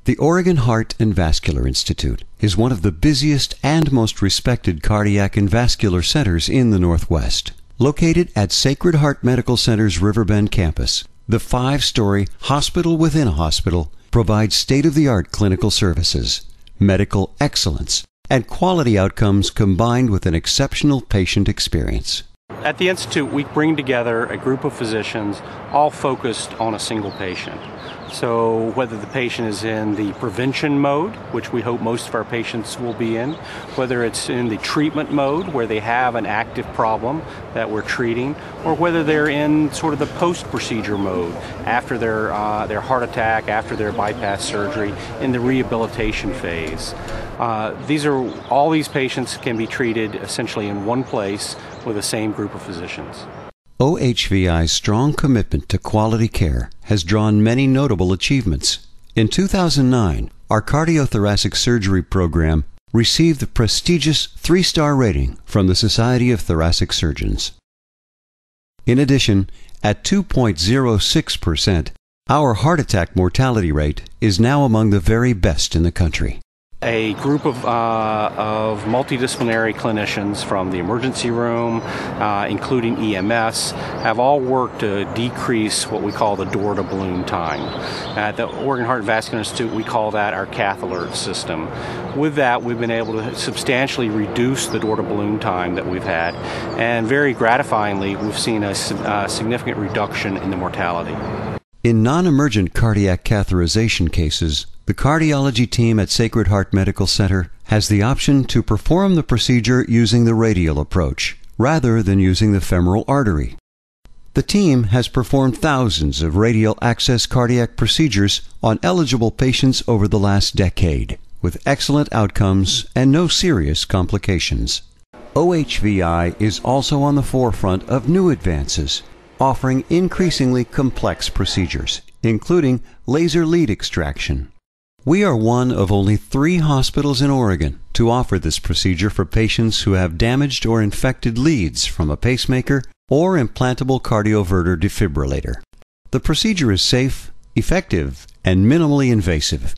The Oregon Heart and Vascular Institute is one of the busiest and most respected cardiac and vascular centers in the Northwest. Located at Sacred Heart Medical Center's RiverBend campus, the 5-story hospital within a hospital provides state-of-the-art clinical services, medical excellence, and quality outcomes combined with an exceptional patient experience. At the Institute, we bring together a group of physicians all focused on a single patient. So whether the patient is in the prevention mode, which we hope most of our patients will be in, whether it's in the treatment mode where they have an active problem that we're treating, or whether they're in sort of the post-procedure mode after their heart attack, after their bypass surgery, in the rehabilitation phase. All these patients can be treated essentially in one place with the same group of physicians. OHVI's strong commitment to quality care has drawn many notable achievements. In 2009, our cardiothoracic surgery program received the prestigious 3-star rating from the Society of Thoracic Surgeons. In addition, at 2.06%, our heart attack mortality rate is now among the very best in the country. A group of multidisciplinary clinicians from the emergency room, including EMS, have all worked to decrease what we call the door-to-balloon time. At the Oregon Heart and Vascular Institute, we call that our cath alert system. With that, we've been able to substantially reduce the door-to-balloon time that we've had, and very gratifyingly, we've seen a significant reduction in the mortality. In non-emergent cardiac catheterization cases, the cardiology team at Sacred Heart Medical Center has the option to perform the procedure using the radial approach, rather than using the femoral artery. The team has performed thousands of radial access cardiac procedures on eligible patients over the last decade, with excellent outcomes and no serious complications. OHVI is also on the forefront of new advances, offering increasingly complex procedures, including laser lead extraction. We are one of only 3 hospitals in Oregon to offer this procedure for patients who have damaged or infected leads from a pacemaker or implantable cardioverter defibrillator. The procedure is safe, effective, and minimally invasive,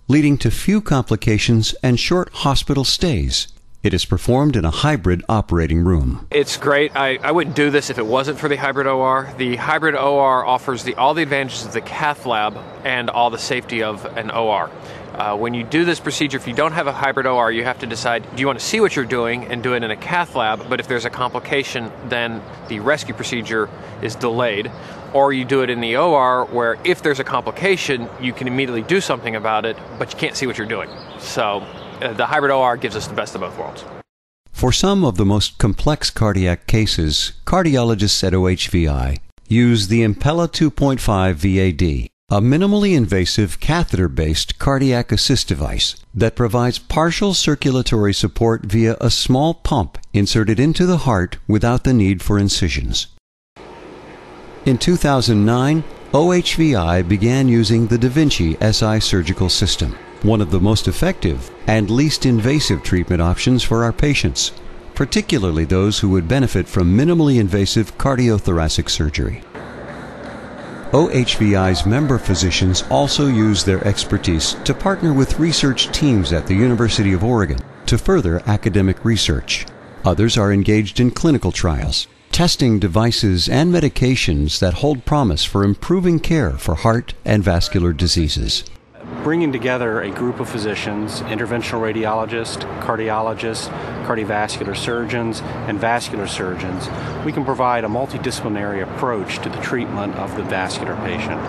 leading to few complications and short hospital stays. It is performed in a hybrid operating room. It's great. I wouldn't do this if it wasn't for the hybrid OR. The hybrid OR offers all the advantages of the cath lab and all the safety of an OR. When you do this procedure, if you don't have a hybrid OR, you have to decide, do you want to see what you're doing and do it in a cath lab, but if there's a complication, then the rescue procedure is delayed, or you do it in the OR where if there's a complication, you can immediately do something about it, but you can't see what you're doing. So the hybrid OR gives us the best of both worlds. For some of the most complex cardiac cases, cardiologists at OHVI use the Impella 2.5 VAD, a minimally invasive catheter-based cardiac assist device that provides partial circulatory support via a small pump inserted into the heart without the need for incisions. In 2009, OHVI began using the Vinci SI surgical system, one of the most effective and least invasive treatment options for our patients, particularly those who would benefit from minimally invasive cardiothoracic surgery. OHVI's member physicians also use their expertise to partner with research teams at the University of Oregon to further academic research. Others are engaged in clinical trials, testing devices and medications that hold promise for improving care for heart and vascular diseases. Bringing together a group of physicians, interventional radiologists, cardiologists, cardiovascular surgeons, and vascular surgeons, we can provide a multidisciplinary approach to the treatment of the vascular patient.